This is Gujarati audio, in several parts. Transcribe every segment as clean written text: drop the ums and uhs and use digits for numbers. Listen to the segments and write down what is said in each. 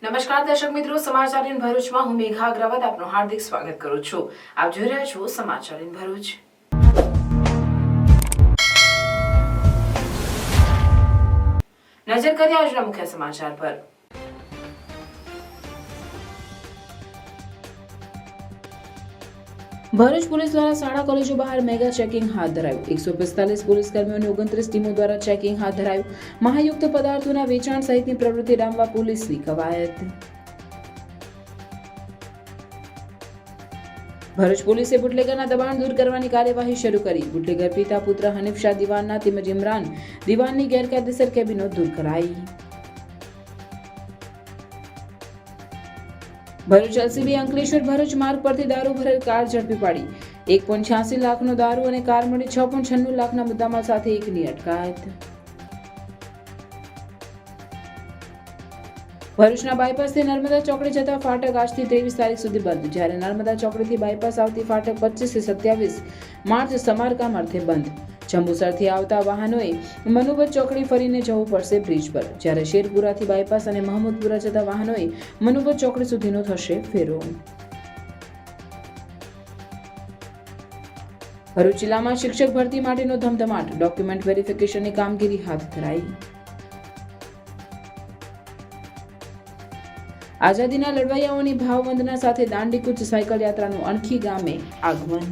નમસ્કાર દર્શક મિત્રો, સમાચાર ઇન ભરૂચમાં હું મેઘા અગ્રવાલ આપનું હાર્દિક સ્વાગત કરું છું. આપ જોઈ રહ્યા છો સમાચાર ઇન ભરૂચ. નજર કરીએ આજના મુખ્ય સમાચાર પર. ભરૂચ પોલીસ દ્વારા શાળા કોલેજો બહાર મેગા ચેકિંગ હાથ ધરાયું. 145 પોલીસ કર્મીઓની 29 ટીમો દ્વારા ચેકિંગ હાથ ધરાયું. મહાયુક્ત પદાર્થોના વેચાણ સહિતની પ્રવૃત્તિ ડામવા પોલીસની કવાયત. ભરૂચ પોલીસે બુટલેગરના દબાણ દૂર કરવાની કાર્યવાહી શરૂ કરી. બુટલેગર પિતા પુત્ર હનીફ શાહ દિવાનના તેમજ ઇમરાન દિવાનની ગેરકાયદેસર કેબિનો દૂર કરાઈ. ભરૂચ એલસીબી અંકલેશ્વર ભરૂચ માર્ગ પરથી દારૂ ભરેલ કાર ઝડપી પાડી. 1.86 લાખનો દારૂ અને કાર મળી 6.96 લાખના મુદ્દામાલ સાથે એકની અટકાયત. ભરૂચના બાયપાસથી નર્મદા ચોકડી જતા ફાટક આજથી 23 તારીખ સુધી બંધ, જ્યારે નર્મદા ચોકડીથી બાયપાસ આવતી ફાટક 25 થી 27 માર્ચ સમારકામ અર્થે બંધ. જંબુસરથી આવતા વાહનોએ મનુબત ચોકડી ફરીને જવું પડશે બ્રિજ પર, જ્યારે શેરપુરાથી બાયપાસ અને મહમૂદપુરા જતા વાહનોએ મનુબત ચોકડી સુધીનો થશે ફેરો. ભરૂચ જિલ્લામાં શિક્ષક ભરતી માટેનો ધમધમાટ. ડોક્યુમેન્ટ વેરિફિકેશનની કામગીરી હાથ ધરાઈ. આઝાદીના લડવૈયાઓની ભાવવંદના સાથે દાંડીકૂચ સાયકલ યાત્રાનું અણખી ગામે આગમન.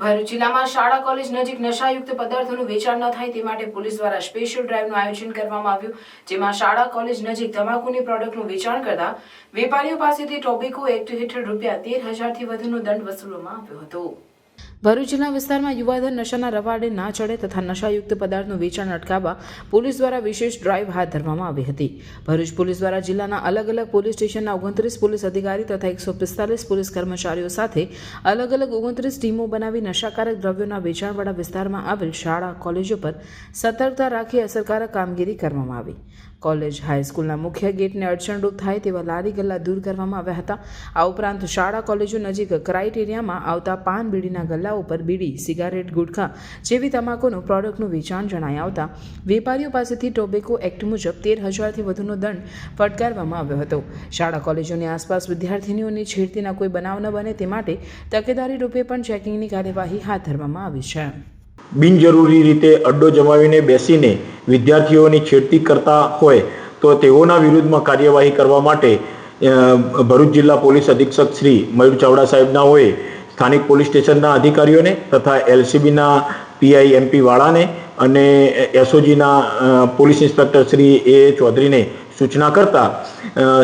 ભરૂચ જિલ્લામાં શાળા કોલેજ નજીક નશાયુક્ત પદાર્થોનું વેચાણ ન થાય તે માટે પોલીસ દ્વારા સ્પેશિયલ ડ્રાઈવનું આયોજન કરવામાં આવ્યું, જેમાં શાળા કોલેજ નજીક તમાકુની પ્રોડક્ટનું વેચાણ કરતા વેપારીઓ પાસેથી ટોબેકો એક્ટ હેઠળ ₹13,000થી વધુનો દંડ વસૂલવામાં આવ્યો હતો. ભરૂચ જિલ્લા વિસ્તારમાં યુવાધન નશાના રવાડે ના ચડે તથા નશાયુક્ત પદાર્થનું વેચાણ અટકાવવા પોલીસ દ્વારા વિશેષ ડ્રાઈવ હાથ ધરવામાં આવી હતી. ભરૂચ પોલીસ દ્વારા જિલ્લાના અલગ અલગ પોલીસ સ્ટેશનના 29 પોલીસ અધિકારી તથા 145 પોલીસ કર્મચારીઓ સાથે અલગ અલગ 29 ટીમો બનાવી નશાકારક દ્રવ્યોના વેચાણવાળા વિસ્તારમાં આવેલ શાળા કોલેજો પર સતર્કતા રાખી અસરકારક કામગીરી કરવામાં આવી. કોલેજ હાઈસ્કૂલના મુખ્ય ગેટને અડચણરૂપ થાય તેવા લારી ગલ્લા દૂર કરવામાં આવ્યા હતા. આ ઉપરાંત શાળા કોલેજો નજીક ક્રાઇટેરિયામાં આવતા પાન બીડીના ગલ્લા ઉપર બીડી, સિગારેટ, ગુટખા જેવી તમાકુનું પ્રોડક્ટનું વેચાણ જણાઈ આવતા વેપારીઓ પાસેથી ટોબેકો એક્ટ મુજબ 13,000થી વધુનો દંડ ફટકારવામાં આવ્યો હતો. શાળા કોલેજોની આસપાસ વિદ્યાર્થીનીઓની છેડતીના કોઈ બનાવ ન બને તે માટે તકેદારી રૂપે પણ ચેકિંગની કાર્યવાહી હાથ ધરવામાં આવી છે. બિનજરૂરી રીતે અડ્ડો જમાવીને બેસીને વિદ્યાર્થીઓની છેડતી કરતા હોય તો તેઓના વિરુદ્ધમાં કાર્યવાહી કરવા માટે ભરૂચ જિલ્લા પોલીસ અધિક્ષક શ્રી મયુર ચાવડા સાહેબનાઓએ સ્થાનિક પોલીસ સ્ટેશનના અધિકારીઓને તથા એલસીબીના પીઆઈ એમપી વાળાને અને એસઓજીના પોલીસ ઇન્સ્પેક્ટર શ્રી એ ચૌધરીને સૂચના કરતા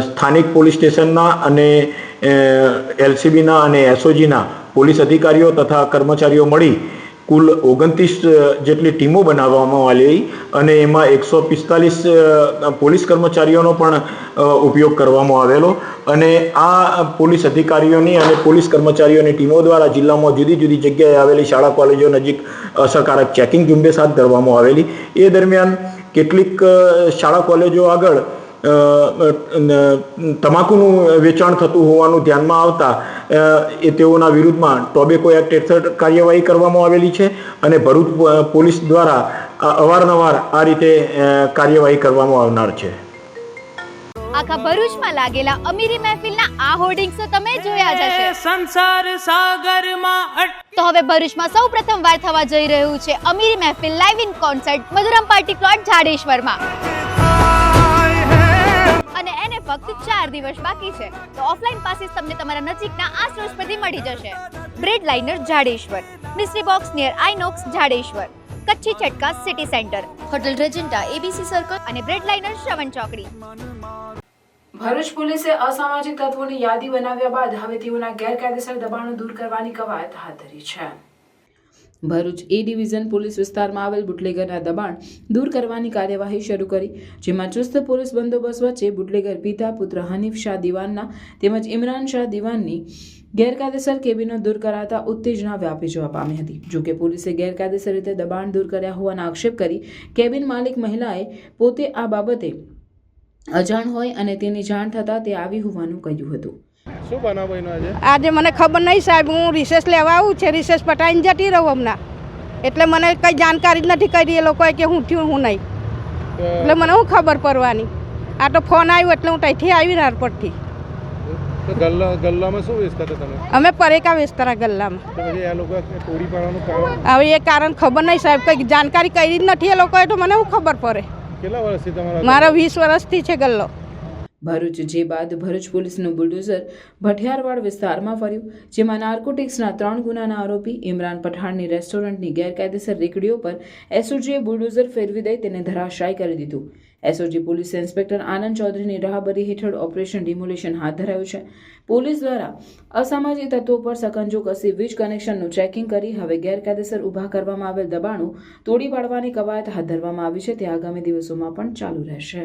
સ્થાનિક પોલીસ સ્ટેશનના અને એલસીબીના અને એસઓજીના પોલીસ અધિકારીઓ તથા કર્મચારીઓ મળી કુલ 29 જેટલી ટીમો બનાવવામાં આવી અને એમાં 145 પોલીસ કર્મચારીઓનો પણ ઉપયોગ કરવામાં આવેલો અને આ પોલીસ અધિકારીઓની અને પોલીસ કર્મચારીઓની ટીમો દ્વારા જિલ્લામાં જુદી જુદી જગ્યાએ આવેલી શાળા કોલેજો નજીક અસરકારક ચેકિંગ ઝુંબેશ હાથ ધરવામાં આવેલી. એ દરમિયાન કેટલીક શાળા કોલેજો આગળ તમાકુનું વેચાણ થતું હોવાનું ધ્યાનમાં આવતા એ તેઓના વિરુદ્ધમાં ટોબેકો એક્ટ હેઠળ કાર્યવાહી કરવામાં આવેલી છે અને ભરૂચ પોલીસ દ્વારા અવારનવાર આ રીતે કાર્યવાહી કરવામાં આવનાર છે. આખા ભરૂચમાં લાગેલા અમીરી મહેફિલના આ હોર્ડિંગ્સ તમે જોયા જ હશે. સંસાર સાગરમાં તો હવે ભરૂચમાં સૌપ્રથમ વાર થવા જઈ રહ્યું છે Amiri Mehfil live in concert Madhuram party plot જાડેશ્વરમાં. અને એને ફક્ત 4 દિવસ બાકી છે, તો ઓફલાઈન પાસીસ તમને તમારા નજીકના આ સ્ટોર્સ પરથી મળી જશે. Bread liner Jadeshwar, mystery box near INOX Jadeshwar, Kutchi Chatka city centre, hotel Regenta ABC circle અને બ્રેડ લાઇનર શ્રવણ ચોકડી. ભરૂચ પોલીસે અસામાજિક તત્વોની યાદી બનાવ્યા બાદ હવે તેઓના ગેરકાયદેસર દબાણો દૂર કરવાની કવાયત હાથ ધરી છે. ભરૂચ એ ડિવિઝન પોલીસ વિસ્તારમાં આવેલ બુટલેગરના દબાણ દૂર કરવાની કાર્યવાહી શરૂ કરી, જેમાં ચુસ્ત પોલીસ બંદોબસ્ત વચ્ચે બુટલેગર પિતા પુત્ર હનીફ શાહ દિવાનના તેમજ ઇમરાન શાહ દિવાનની ગેરકાયદેસર કેબિનો દૂર કરાતા ઉત્તેજના વ્યાપી જવા પામી હતી. જોકે પોલીસે ગેરકાયદેસર રીતે દબાણ દૂર કર્યા હોવાના આક્ષેપ કરી કેબિન માલિક મહિલાએ પોતે આ બાબતે અજાણ હોય અને તેની જાણ થતાં તે આવી હોવાનું કહ્યું હતું. શું બનાવ બન્યો આજે? આજે મને ખબર નહીં સાહેબ, હું રિસેસ લેવા આવું છે, રિસેસ પટાઈને જતી રહું હમણાં, એટલે મને કંઈ જાણકારી જ નથી કરી એ લોકોએ કે હું થયું હું નહીં, એટલે મને શું ખબર પડવાની. આ તો ફોન આવ્યો એટલે હું ત્યાંથી આવી એરપોર્ટથી. તો ગલ્લામાં શું વેચતા હતા તમે? અમે પરેકા વેચતા ગલ્લામાં. તો પછી આ લોકો તોડી પાડવાનું કારણ? હવે એ કારણ ખબર નહીં સાહેબ, કંઈ જાણકારી કરી જ નથી એ લોકોએ, તો મને શું ખબર પડે. કેટલા વર્ષથી તમારા? મારા 20 વર્ષથી છે ગલ્લો. ભરૂચ જે બાદ ભરૂચ પોલીસનું બુલડોઝર ભઠિયારવાડ વિસ્તારમાં ફર્યું, જેમાં નાર્કોટિક્સના 3 ગુનાના આરોપી ઇમરાન પઠાણની રેસ્ટોરન્ટની ગેરકાયદેસર રેકડીઓ પર એસઓજીએ બુલડોઝર ફેરવી દઈ તેને ધરાશાયી કરી દીધું. એસઓજી પોલીસ ઇન્સ્પેક્ટર આનંદ ચૌધરીની રાહબરી હેઠળ ઓપરેશન ડિમોલિશન હાથ ધરાયું છે. પોલીસ દ્વારા અસામાજિક તત્વો પર સકંજો કસી વીજ કનેક્શનનું ચેકિંગ કરી હવે ગેરકાયદેસર ઊભા કરવામાં આવેલ દબાણો તોડી પાડવાની કવાયત હાથ ધરવામાં આવી છે, તે આગામી દિવસોમાં પણ ચાલુ રહેશે.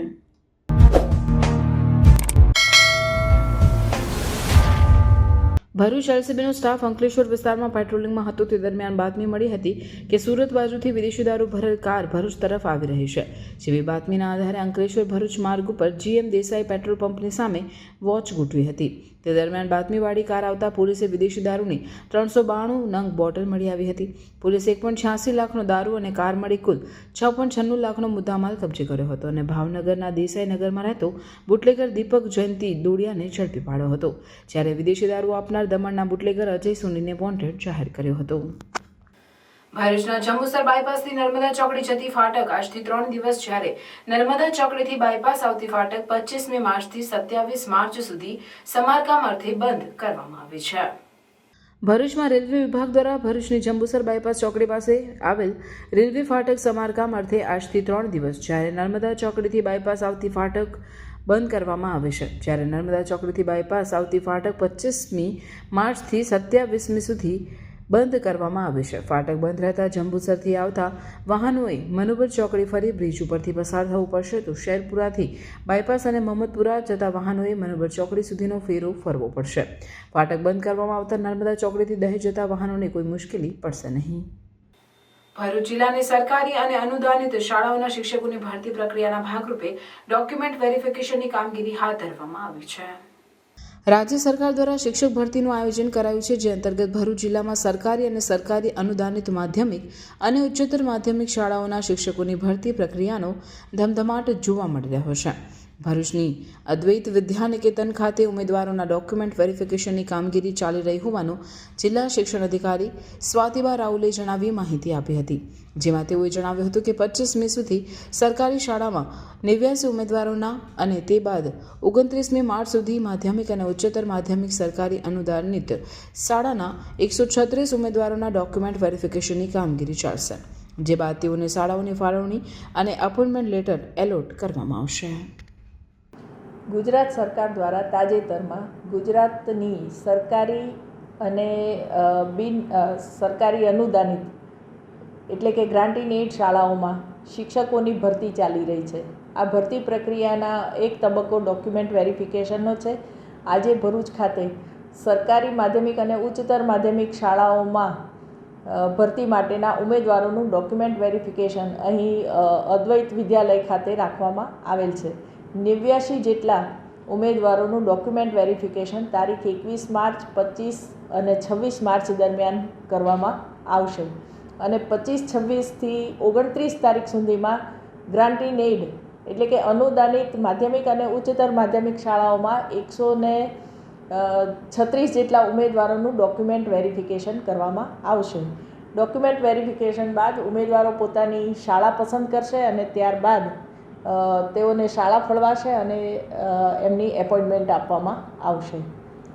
ભરૂચ એલસીબીનો સ્ટાફ અંકલેશ્વર વિસ્તારમાં પેટ્રોલિંગમાં હતો તે દરમિયાન બાતમી મળી હતી કે સુરત બાજુથી વિદેશી દારૂ ભરેલ કાર ભરૂચ તરફ આવી રહી છે. જેવી બાતમીના આધારે અંકલેશ્વર ભરૂચ માર્ગ ઉપર GM દેસાઈ પેટ્રોલ પંપની સામે વોચ ગોઠવી હતી. તે દરમિયાન બાતમીવાળી કાર આવતા પોલીસે વિદેશી દારૂની 392 નંગ બોટલ મળી આવી હતી. પોલીસે 1.86 લાખનો દારૂ અને કાર મળી કુલ 6.96 લાખનો મુદ્દામાલ કબજે કર્યો હતો અને ભાવનગરના દેસાઈનગરમાં રહેતો બુટલેગર દીપક જયંતિ દોડિયાને ઝડપી પાડ્યો હતો, જ્યારે વિદેશી દારૂ આપનાર દમણના બુટલેગર અજય સોનીને વોન્ટેડ જાહેર કર્યો હતો. ભરૂચના જંબુસર બાયપાસથી નર્મદા ચોકડી જતી ફાટક આજથી 3 દિવસ, જ્યારે નર્મદા ચોકડીથી બાયપાસ આવતી ફાટક 25મી માર્ચથી 27 માર્ચ સુધી સમારકામ અર્થે બંધ કરવામાં આવી છે. ભરૂચમાં રેલવે વિભાગ દ્વારા ભરૂચની જંબુસર બાયપાસ ચોકડી પાસે આવેલ રેલવે ફાટક સમારકામ અર્થે આજથી 3 દિવસ, જ્યારે નર્મદા ચોકડીથી બાયપાસ આવતી ફાટક બંધ કરવામાં આવે છે. જ્યારે નર્મદા ચોકડીથી બાયપાસ આવતી ફાટક 25મી માર્ચથી 27મી સુધી બંધ કરવામાં આવે છે. ફાટક બંધ રહેતા જંબુસરથી આવતા વાહનોએ મનુબર ચોકડી ફરી બ્રિજ ઉપરથી પસાર થવું પડશે, તો શેરપુરાથી બાયપાસ અને મહમ્મદપુરા જતા વાહનોએ મનુબર ચોકડી સુધીનો ફેરો ફરવો પડશે. ફાટક બંધ કરવામાં આવતા નર્મદા ચોકડીથી દહેજ જતા વાહનોને કોઈ મુશ્કેલી પડશે નહીં. ભરૂચ જિલ્લાની સરકારી અને અનુદાનિત શાળાઓના શિક્ષકોની ભરતી પ્રક્રિયાના ભાગરૂપે ડોક્યુમેન્ટ વેરિફિકેશનની કામગીરી હાથ ધરવામાં આવી છે. રાજ્ય સરકાર દ્વારા શિક્ષક ભરતીનું આયોજન કરાયું છે, જે અંતર્ગત ભરૂચ જિલ્લામાં સરકારી અને સરકારી અનુદાનિત માધ્યમિક અને ઉચ્ચતર માધ્યમિક શાળાઓના શિક્ષકોની ભરતી પ્રક્રિયાનો ધમધમાટ જોવા મળી રહ્યો છે. ભરૂચની અદ્વૈત વિદ્યાનિકેતન ખાતે ઉમેદવારોના ડોક્યુમેન્ટ વેરિફિકેશનની કામગીરી ચાલી રહી હોવાનું જિલ્લા શિક્ષણ અધિકારી સ્વાતિબા રાઉલે જણાવી માહિતી આપી હતી, જેમાં તેઓએ જણાવ્યું હતું કે 25 મે સુધી સરકારી શાળામાં 89 ઉમેદવારોના અને તે બાદ 29મી માર્ચ સુધી માધ્યમિક અને ઉચ્ચતર માધ્યમિક સરકારી અનુદાનિત શાળાના 136 ઉમેદવારોના ડોક્યુમેન્ટ વેરિફિકેશનની કામગીરી ચાલશે, જે બાદ તેઓને શાળાઓની ફાળવણી અને અપોઇન્ટમેન્ટ લેટર એલોટ કરવામાં આવશે. ગુજરાત સરકાર દ્વારા તાજેતરમાં ગુજરાતની સરકારી અને બિન સરકારી અનુદાનિત એટલે કે ગ્રાન્ટ ઇન એડ શાળાઓમાં શિક્ષકોની ભરતી ચાલી રહી છે. આ ભરતી પ્રક્રિયાના એક તબક્કો ડોક્યુમેન્ટ વેરિફિકેશનનો છે. આજે ભરૂચ ખાતે સરકારી માધ્યમિક અને ઉચ્ચતર માધ્યમિક શાળાઓમાં ભરતી માટેના ઉમેદવારોનું ડોક્યુમેન્ટ વેરિફિકેશન અહીં અદ્વૈત વિદ્યાલય ખાતે રાખવામાં આવેલ છે. 89 જેટલા ઉમેદવારોનું ડોક્યુમેન્ટ વેરિફિકેશન તારીખ 21 માર્ચ, 25 અને 26 માર્ચ દરમિયાન કરવામાં આવશે અને 25-26થી 29 તારીખ સુધીમાં ગ્રાન્ટ ઇન એડ એટલે કે અનુદાનિત માધ્યમિક અને ઉચ્ચતર માધ્યમિક શાળાઓમાં 136 જેટલા ઉમેદવારોનું ડોક્યુમેન્ટ વેરિફિકેશન કરવામાં આવશે. ડોક્યુમેન્ટ વેરિફિકેશન બાદ ઉમેદવારો પોતાની શાળા પસંદ કરશે અને ત્યારબાદ તેઓને શાળા ફળવાશે અને એમની એપોઇન્ટમેન્ટ આપવામાં આવશે.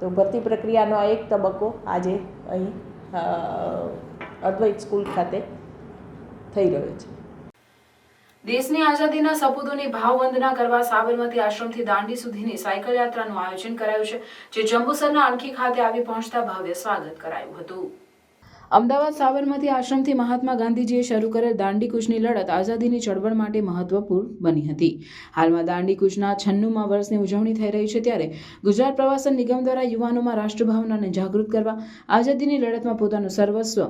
તો ભરતી પ્રક્રિયાનો આ એક તબક્કો આજે અહીં અદ્વૈત સ્કૂલ ખાતે થઈ રહ્યો છે. દેશની આઝાદીના સપૂતોની ભાવવંદના કરવા સાબરમતી આશ્રમથી દાંડી સુધીની સાયકલ યાત્રાનું આયોજન કરાયું છે, જે જંબુસરના અણખી ખાતે આવી પહોંચતા ભવ્ય સ્વાગત કરાયું હતું. અમદાવાદ સાબરમતી આશ્રમથી મહાત્મા ગાંધીજીએ શરૂ કરેલ દાંડી કૂચની લડત આઝાદીની ચળવળ માટે મહત્વપૂર્ણ બની હતી. હાલમાં દાંડી કૂચના 96મા વર્ષની ઉજવણી થઈ રહી છે, ત્યારે ગુજરાત પ્રવાસન નિગમ દ્વારા યુવાનોમાં રાષ્ટ્રભાવનાને જાગૃત કરવા, આઝાદીની લડતમાં પોતાનું સર્વસ્વ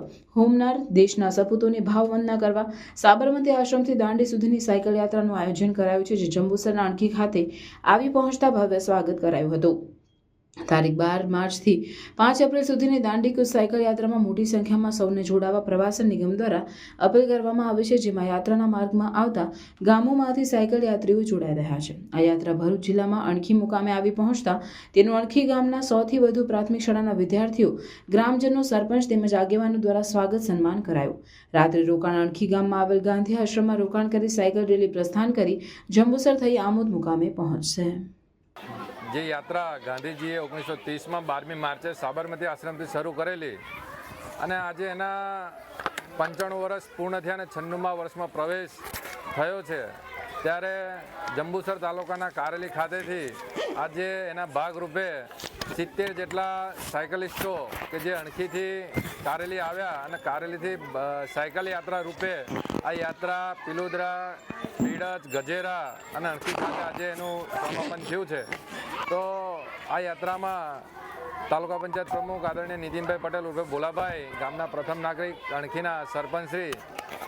હોમનાર દેશના સપૂતોની ભાવવંદના કરવા સાબરમતી આશ્રમથી દાંડી સુધીની સાયકલ યાત્રાનું આયોજન કરાયું છે, જે જંબુસરના અણખી ખાતે આવી પહોંચતા ભવ્ય સ્વાગત કરાયું હતું. તારીખ 12 માર્ચથી 5 એપ્રિલ સુધીની દાંડી કૂચ સાયકલ યાત્રામાં મોટી સંખ્યામાં સૌને જોડાવા પ્રવાસન નિગમ દ્વારા અપીલ કરવામાં આવી છે, જેમાં યાત્રાના માર્ગમાં આવતા ગામોમાંથી સાયકલ યાત્રીઓ જોડાઈ રહ્યા છે. આ યાત્રા ભરૂચ જિલ્લામાં અણખી મુકામે આવી પહોંચતા તેનું અણખી ગામના 100થી વધુ પ્રાથમિક શાળાના વિદ્યાર્થીઓ, ગ્રામજનો, સરપંચ તેમજ આગેવાનો દ્વારા સ્વાગત સન્માન કરાયું. રાત્રે રોકાણ અણખી ગામમાં આવેલ ગાંધી આશ્રમમાં રોકાણ કરી સાયકલ રેલી પ્રસ્થાન કરી જંબુસર થઈ આમોદ મુકામે પહોંચશે. જે યાત્રા ગાંધીજીએ 1930માં 12મી માર્ચે સાબરમતી આશ્રમથી શરૂ કરેલી અને આજે એના 95 વર્ષ પૂર્ણ થયા અને 96મા વર્ષમાં પ્રવેશ થયો છે, ત્યારે જંબુસર તાલુકાના કારેલી ખાતેથી આજે એના ભાગરૂપે 70 જેટલા સાયકલિસ્ટો કે જે અણખીથી કારેલી આવ્યા અને કારેલીથી સાયકલ યાત્રા રૂપે આ યાત્રા પિલોદરા, બીડજ, ગજેરા અને અણખી ખાતે આજે એનું સમાપન થયું છે. તો આ યાત્રામાં તાલુકા પંચાયત પ્રમુખ આદરણીય નીતિનભાઈ પટેલ ઉર્ફે ભોલાભાઈ, ગામના પ્રથમ નાગરિક, અણખીના સરપંચશ્રી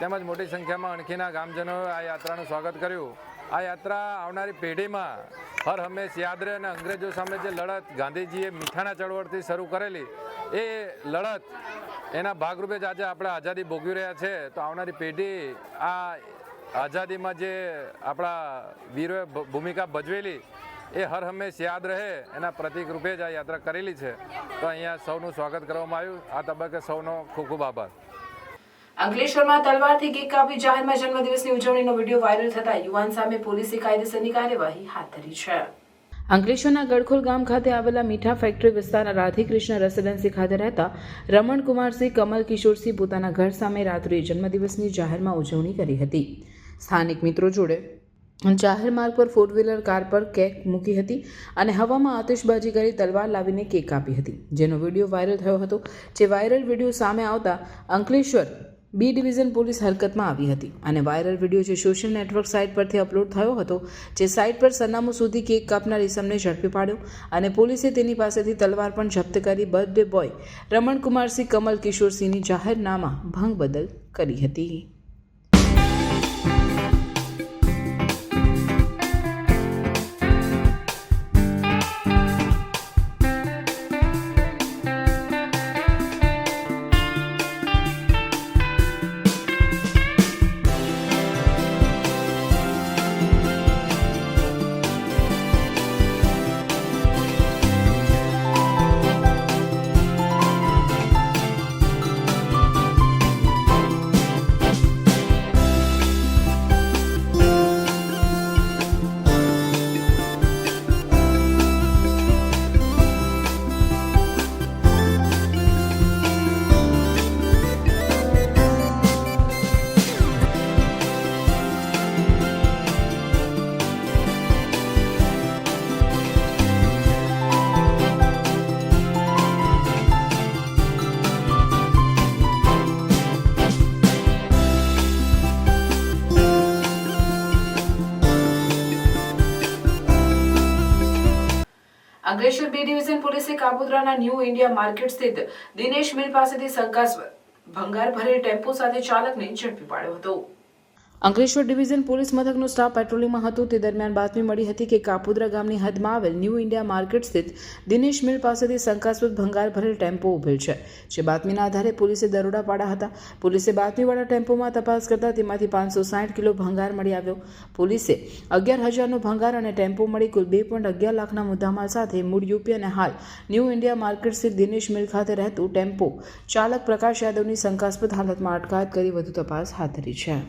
તેમજ મોટી સંખ્યામાં અણખીના ગામજનોએ આ યાત્રાનું સ્વાગત કર્યું. આ યાત્રા આવનારી પેઢીમાં હર હંમેશ યાદ રહે અને અંગ્રેજો સામે જે લડત ગાંધીજીએ મીઠાના ચળવળથી શરૂ કરેલી એ લડત એના ભાગરૂપે જ આજે આપણે આઝાદી ભોગવી રહ્યા છે. તો આવનારી પેઢી આ આઝાદીમાં જે આપણા વીરોએ ભૂમિકા ભજવેલી એ હર હંમેશ યાદ રહે એના પ્રતિક રૂપે જ આ યાત્રા કરેલી છે. તો અહીંયા સૌનું સ્વાગત કરવામાં આવ્યું. આ તબક્કે સૌનો ખૂબ ખૂબ આભાર. અંકલેશ્વરમાં તલવારથી કેક કાપી જાહેરમાં જન્મદિવસની ઉજવણીનો વિડીયો વાયરલ થતા યુવાન સામે પોલીસે કાયદેસરની કાર્યવાહી હાથ ધરી છે. અંકલેશ્વરના ગડખોલ ગામ ખાતે આવેલા મીઠા ફેક્ટરી વિસ્તારના રાધેકૃષ્ણ રેસિડેન્સી ખાતે રહેતા રમણકુમારસિંહ કમલ કિશોરસિંહ પોતાના ઘર સામે રાત્રે જન્મદિવસની જાહેરમાં ઉજવણી કરી હતી. સ્થાનિક મિત્રો જોડે જાહેર માર્ગ પર 4 વ્હીલર કાર પર કેક મૂકી હતી અને હવામાં આતિશબાજી કરી તલવાર લાવીને કેક કાપી હતી, જેનો વિડીયો વાયરલ થયો હતો. જે વાયરલ વિડીયો સામે આવતા અંકલેશ્વર B ડિવિઝન પોલીસ હરકતમાં આવી હતી અને વાયરલ વિડીયો જે સોશિયલ નેટવર્ક સાઇટ પરથી અપલોડ થયો હતો, જે સાઇટ પર સરનામું સુધી કેક કાપનાર ઇસમને ઝડપી પાડ્યો અને પોલીસે તેની પાસેથી તલવાર પણ જપ્ત કરી બર્થડે બોય રમણકુમારસિંહ કમલ કિશોરસિંહની જાહેરનામા ભંગ બદલ કરી હતી. અંકલેશ્વર B ડિવિઝન પોલીસે કાપોદ્રાના ન્યૂ ઇન્ડિયા માર્કેટ સ્થિત દિનેશ મિલ પાસેથી શંકાસ્પદ ભંગાર ભરેલ ટેમ્પો સાથે ચાલકને ઝડપી પાડ્યો હતો. અંકલેશ્વર ડિવિઝન પોલીસ મથકનો સ્ટાફ પેટ્રોલિંગમાં હતો તે દરમિયાન બાતમી મળી હતી કે કાપોદ્રા ગામની હદમાં આવેલ ન્યૂ ઇન્ડિયા માર્કેટ સ્થિત દિનેશ મિલ પાસેથી શંકાસ્પદ ભંગાર ભરેલ ટેમ્પો ઉભેલ છે. જે બાતમીના આધારે પોલીસે દરોડા પાડ્યા હતા. પોલીસે બાતમીવાળા ટેમ્પોમાં તપાસ કરતા તેમાંથી 560 કિલો ભંગાર મળી આવ્યો. પોલીસે 11,000નો ભંગાર અને ટેમ્પો મળી કુલ 2.11 લાખના મુદ્દામાલ સાથે મૂળ યુપી અને હાલ ન્યૂ ઇન્ડિયા માર્કેટ સ્થિત દિનેશ મિલ ખાતે રહેતું ટેમ્પો ચાલક પ્રકાશ યાદવની શંકાસ્પદ હાલતમાં અટકાયત કરી વધુ તપાસ હાથ ધરી છે.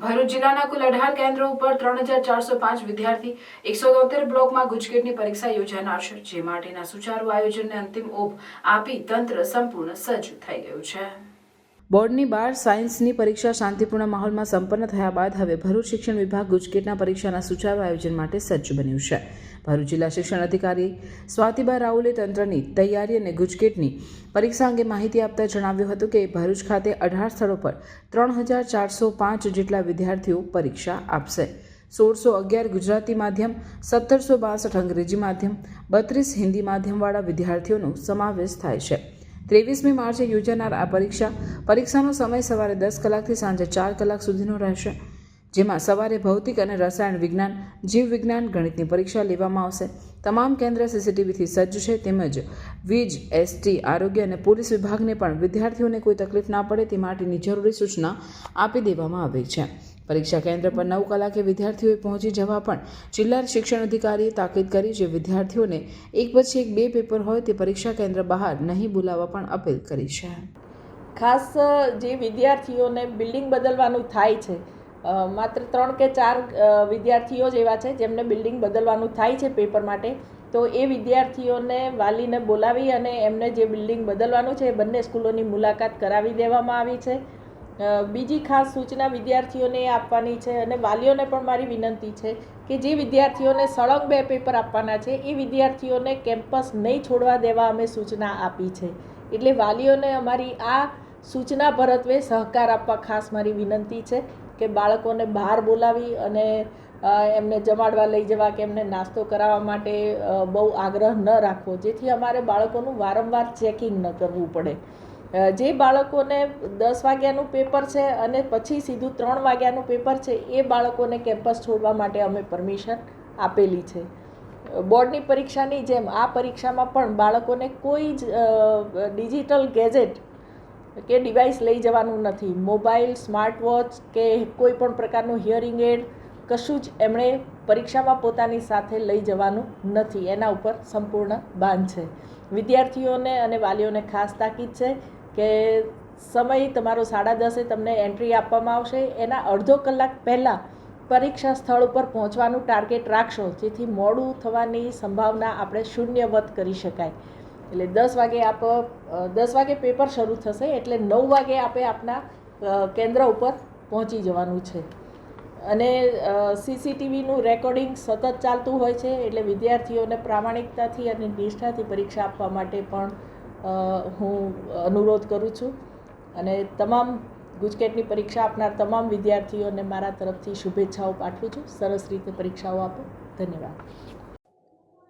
ભરૂચ જિલ્લાના કુલ 18 કેન્દ્રો ઉપર 3405 વિદ્યાર્થી 173 બ્લોકમાં ગુજકેટની પરીક્ષા યોજાનાર છે, જે માટેના સુચારુ આયોજનને અંતિમ ઓપ આપી તંત્ર સંપૂર્ણ સજ્જ થઈ ગયું છે. બોર્ડની 12 સાયન્સની પરીક્ષા શાંતિપૂર્ણ માહોલમાં સંપન્ન થયા બાદ હવે ભરૂચ શિક્ષણ વિભાગ ગુજકેટના પરીક્ષાના સુચારુ આયોજન માટે સજ્જ બન્યું છે. ભરૂચ જિલ્લા શિક્ષણ અધિકારી સ્વાતિબા રાઉલે તંત્રની તૈયારી અને ગુજકેટની પરીક્ષા અંગે માહિતી આપતા જણાવ્યું હતું કે ભરૂચ ખાતે 18 સ્થળો પર 3405 જેટલા વિદ્યાર્થીઓ પરીક્ષા આપશે. 1611 ગુજરાતી માધ્યમ, 1762 અંગ્રેજી માધ્યમ, 32 હિન્દી માધ્યમવાળા વિદ્યાર્થીઓનો સમાવેશ થાય છે. 23મી માર્ચે યોજાનાર આ પરીક્ષાનો સમય સવારે 10 કલાકથી સાંજે 4 કલાક સુધીનો રહેશે, જેમાં સવારે ભૌતિક અને રસાયણ વિજ્ઞાન, જીવ વિજ્ઞાન, ગણિતની પરીક્ષા લેવામાં આવશે. તમામ કેન્દ્ર સીસીટીવીથી સજ્જ છે, તેમજ વીજ, એસટી, આરોગ્ય અને પોલીસ વિભાગને પણ વિદ્યાર્થીઓને કોઈ તકલીફ ના પડે તે માટેની જરૂરી સૂચના આપી દેવામાં આવી છે. પરીક્ષા કેન્દ્ર પર 9 કલાકે વિદ્યાર્થીઓએ પહોંચી જવા પણ જિલ્લા શિક્ષણ અધિકારીએ તાકીદ કરી છે. વિદ્યાર્થીઓને એક પછી એક 2 પેપર હોય તે પરીક્ષા કેન્દ્ર બહાર નહીં બોલાવવા પણ અપીલ કરી છે. ખાસ જે વિદ્યાર્થીઓને બિલ્ડિંગ બદલવાનું થાય છે, માત્ર 3 કે 4 વિદ્યાર્થીઓ જ એવા છે જેમને બિલ્ડિંગ બદલવાનું થાય છે પેપર માટે, તો એ વિદ્યાર્થીઓને વાલીને બોલાવી અને એમને જે બિલ્ડિંગ બદલવાનું છે એ બંને સ્કૂલોની મુલાકાત કરાવી દેવામાં આવી છે. બીજી ખાસ સૂચના વિદ્યાર્થીઓને આપવાની છે અને વાલીઓને પણ મારી વિનંતી છે કે જે વિદ્યાર્થીઓને સળંગ 2 પેપર આપવાના છે એ વિદ્યાર્થીઓને કેમ્પસ નહીં છોડવા દેવા અમે સૂચના આપી છે. એટલે વાલીઓને અમારી આ સૂચના પરત્વે સહકાર આપવા ખાસ મારી વિનંતી છે કે બાળકોને બહાર બોલાવી અને એમને જમાડવા લઈ જવા કે એમને નાસ્તો કરાવવા માટે બહુ આગ્રહ ન રાખવો, જેથી અમારે બાળકોનું વારંવાર ચેકિંગ ન કરવું પડે. જે બાળકોને 10 વાગ્યાનું પેપર છે અને પછી સીધું 3 વાગ્યાનું પેપર છે એ બાળકોને કેમ્પસ છોડવા માટે અમે પરમિશન આપેલી છે. બોર્ડની પરીક્ષાની જેમ આ પરીક્ષામાં પણ બાળકોને કોઈ જ ડિજિટલ ગેજેટ કે ડિવાઇસ લઈ જવાનું નથી. મોબાઈલ, સ્માર્ટ વોચ કે કોઈ પણ પ્રકારનું હિયરિંગ એડ કશું જ એમણે પરીક્ષામાં પોતાની સાથે લઈ જવાનું નથી. એના ઉપર સંપૂર્ણ બાન છે. વિદ્યાર્થીઓને અને વાલીઓને ખાસ તાકીદ છે કે સમય તમારો 10:30 તમને એન્ટ્રી આપવામાં આવશે, એના અડધો કલાક પહેલાં પરીક્ષા સ્થળ ઉપર પહોંચવાનું ટાર્ગેટ રાખશો, જેથી મોડું થવાની સંભાવના આપણે શૂન્યવત કરી શકાય. એટલે 10 વાગે પેપર શરૂ થશે, એટલે 9 વાગે આપણે આપના કેન્દ્ર ઉપર પહોંચી જવાનું છે. અને સીસીટીવીનું રેકોર્ડિંગ સતત ચાલતું હોય છે, એટલે વિદ્યાર્થીઓને પ્રામાણિકતાથી અને નિષ્ઠાથી પરીક્ષા આપવા માટે પણ હું અનુરોધ કરું છું. અને તમામ ગુજકેટની પરીક્ષા આપનાર તમામ વિદ્યાર્થીઓને મારા તરફથી શુભેચ્છાઓ પાઠવું છું. સરસ રીતે પરીક્ષાઓ આપો. ધન્યવાદ.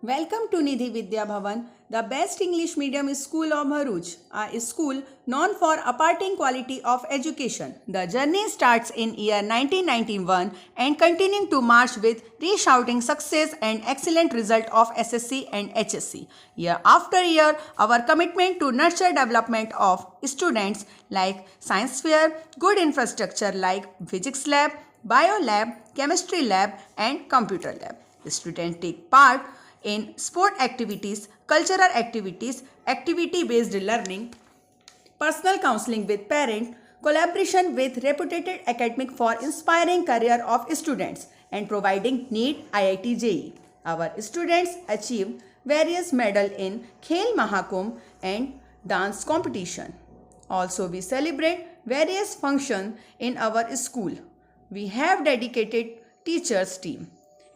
Welcome to Nidhi Vidya Bhavan, the best English medium school of Bharuch, a school known for imparting quality of education. The journey starts in year 1991 and continuing to march with resounding success and excellent result of SSC and HSC. Year after year, our commitment to nurture development of students like science fair, good infrastructure like physics lab, bio lab, chemistry lab and computer lab. Students take part in sport activities, cultural activities, activity-based learning, personal counseling with parents, collaboration with reputed academic for inspiring career of students and providing NEET IIT JEE. Our students achieve various medals in Khel Mahakumbh and dance competition. Also, we celebrate various functions in our school. We have dedicated teachers team.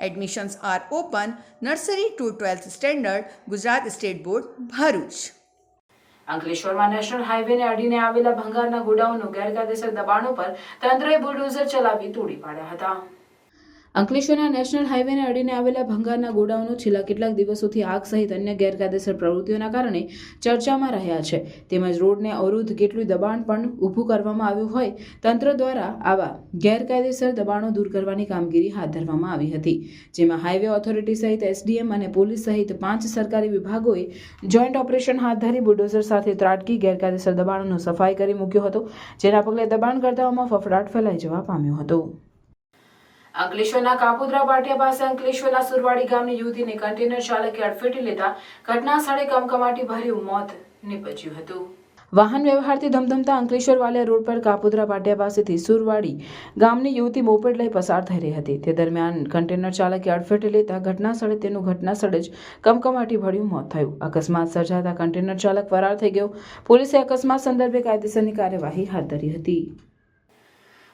Admissions are open nursery to 12th standard, Gujarat State Board, Bharuch. અંકલેશ્વરમાં નેશનલ હાઈવેને અડીને આવેલા ભંગારના ગોડાઉનનો ગેરકાયદેસર દબાણો પર તંત્રએ બુલડોઝર ચલાવી તોડી પાડ્યા હતા. અંકલેશ્વરના નેશનલ હાઈવેને અડીને આવેલા ભંગારના ગોડાઉનો છેલ્લા કેટલાક દિવસોથી આગ સહિત અન્ય ગેરકાયદેસર પ્રવૃત્તિઓના કારણે ચર્ચામાં રહ્યા છે. તેમજ રોડને અવરોધ કેટલું દબાણ પણ ઊભું કરવામાં આવ્યું હોય, તંત્ર દ્વારા આવા ગેરકાયદેસર દબાણો દૂર કરવાની કામગીરી હાથ ધરવામાં આવી હતી, જેમાં હાઈવે ઓથોરિટી સહિત એસડીએમ અને પોલીસ સહિત 5 સરકારી વિભાગોએ જોઈન્ટ ઓપરેશન હાથ ધરી બુલડોઝર સાથે ત્રાટકી ગેરકાયદેસર દબાણોનો સફાઈ કરી મૂક્યો હતો, જેના પગલે દબાણકર્તાઓમાં ફફડાટ ફેલાઈ જવા પામ્યો હતો. અંકલેશ્વરના કાપોદ્રા પાટિયા પાસે અંકલેશ્વરના સુરવાડી ગામની યુવતીને કન્ટેનર ચાલકે અડફેટે લેતા ઘટના સ્થળે કમકમાટી ભર્યું મોત નીપજ્યું હતું. વાહન વ્યવહારથી ધમધમતા અંકલેશ્વર વાલિયા રોડ પર કાપોદ્રા પાટિયા પાસેથી સુરવાડી ગામની યુવતી મોપેડ લઈ પસાર થઈ રહી હતી. તે દરમિયાન કન્ટેનર ચાલકે અડફેટે લેતા ઘટના સ્થળે તેનું ઘટના સ્થળે જ કમકમાટી ભર્યું મોત થયું. અકસ્માત સર્જાતા કન્ટેનર ચાલક ફરાર થઈ ગયો. પોલીસે અકસ્માત સંદર્ભે કાયદેસરની કાર્યવાહી હાથ ધરી હતી.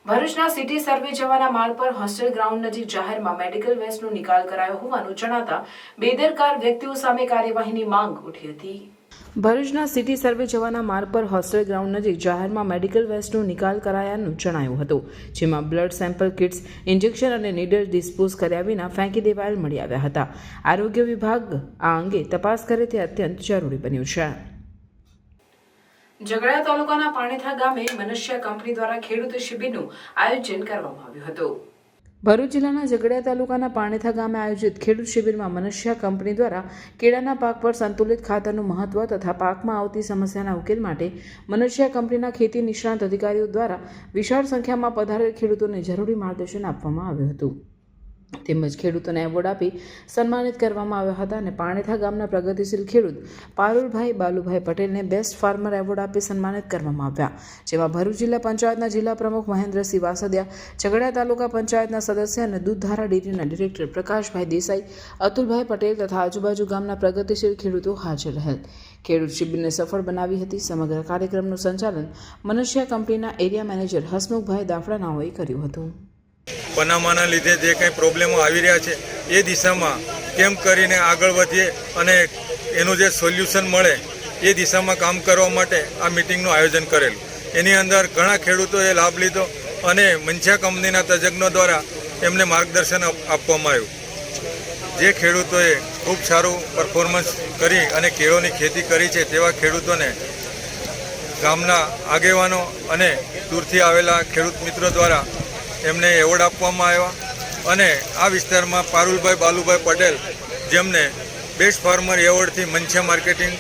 ભરૂચના સિટી સર્વે જવાના માર્ગ પર હોસ્ટેલ ગ્રાઉન્ડ નજીક જાહેરમાં મેડિકલ વેસ્ટનો નિકાલ કરાયો હોવાનું જણાતા બેદરકાર વ્યક્તિઓ સામે કાર્યવાહીની માંગ ઉઠી હતી. ભરૂચના સિટી સર્વે જવાના માર્ગ પર હોસ્ટેલ ગ્રાઉન્ડ નજીક જાહેરમાં મેડિકલ વેસ્ટનો નિકાલ કરાયાનું જણાયું હતું, જેમાં બ્લડ સેમ્પલ કિટ્સ, ઇન્જેક્શન અને નીડલ ડિસ્પોઝ કર્યા વિના ફેંકી દેવાયેલ મળી આવ્યા હતા. આરોગ્ય વિભાગ આ અંગે તપાસ કરે તે અત્યંત જરૂરી બન્યું છે. ઝઘડા તાલુકાના પાણીથા ગામે મનુષ્ય કંપની દ્વારા ખેડૂત શિબિરનું આયોજન કરવામાં આવ્યું હતું. ભરૂચ જિલ્લાના ઝઘડિયા તાલુકાના પાણીથા ગામે આયોજિત ખેડૂત શિબિરમાં મનુષ્ય કંપની દ્વારા કેળાના પાક પર સંતુલિત ખાતરનું મહત્વ તથા પાકમાં આવતી સમસ્યાના ઉકેલ માટે મનુષ્ય કંપનીના ખેતી નિષ્ણાત અધિકારીઓ દ્વારા વિશાળ સંખ્યામાં પધારેલ ખેડૂતોને જરૂરી માર્ગદર્શન આપવામાં આવ્યું હતું. તેમજ ખેડૂતોને એવોર્ડ આપી સન્માનિત કરવામાં આવ્યા હતા અને પાણીથા ગામના પ્રગતિશીલ ખેડૂત પારુલભાઈ બાલુભાઈ પટેલને બેસ્ટ ફાર્મર એવોર્ડ આપી સન્માનિત કરવામાં આવ્યા, જેમાં ભરૂચ જિલ્લા પંચાયતના જિલ્લા પ્રમુખ મહેન્દ્રસિંહ વાસદિયા, ઝઘડિયા તાલુકા પંચાયતના સદસ્ય અને દૂધધારા ડેરીના ડિરેક્ટર પ્રકાશભાઈ દેસાઈ, અતુલભાઈ પટેલ તથા આજુબાજુ ગામના પ્રગતિશીલ ખેડૂતો હાજર રહેલ. ખેડૂત શિબિરને સફળ બનાવી હતી. સમગ્ર કાર્યક્રમનું સંચાલન મનુષ્ય કંપનીના એરિયા મેનેજર હસમુખભાઈ દાફડાનાઓએ કર્યું હતું. પનામાના લીધે જે કંઈ પ્રોબ્લેમો આવી રહ્યા છે એ દિશામાં કેમ કરીને આગળ વધીએ અને એનું જે સોલ્યુશન મળે એ દિશામાં કામ કરવા માટે આ મિટિંગનું આયોજન કરેલું. એની અંદર ઘણા ખેડૂતોએ લાભ લીધો અને મનછા કંપનીના તજજ્ઞો દ્વારા એમને માર્ગદર્શન આપવામાં આવ્યું. જે ખેડૂતોએ ખૂબ સારું પરફોર્મન્સ કરી અને કેળોની ખેતી કરી છે તેવા ખેડૂતોને ગામના આગેવાનો અને દૂરથી આવેલા ખેડૂત મિત્રો દ્વારા એમને એવોર્ડ આપવામાં આવ્યા અને આ વિસ્તારમાં પારુલભાઈ બાલુભાઈ પટેલ જેમને બેસ્ટ ફાર્મર એવોર્ડથી મનછા માર્કેટિંગ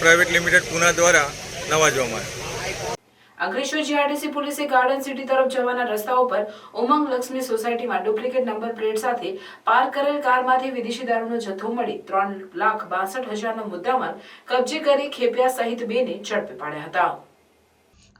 પ્રાઇવેટ લિમિટેડ પુના દ્વારા નવાજવામાં આવ્યા. અંકલેશ્વર જીઆરડીસી પોલીસે ગાર્ડન સિટી તરફ જવાના રસ્તાઓ પર ઉમંગ લક્ષ્મી સોસાયટીમાં ડુપ્લિકેટ નંબર પ્લેટ સાથે પાર્ક કરેલ કારમાંથી વિદેશી દારૂનો જથ્થો મળી 3,62,000નો મુદ્દામાલ કબજે કરી ખેપિયા સહિત બેને ઝડપી પાડ્યા હતા.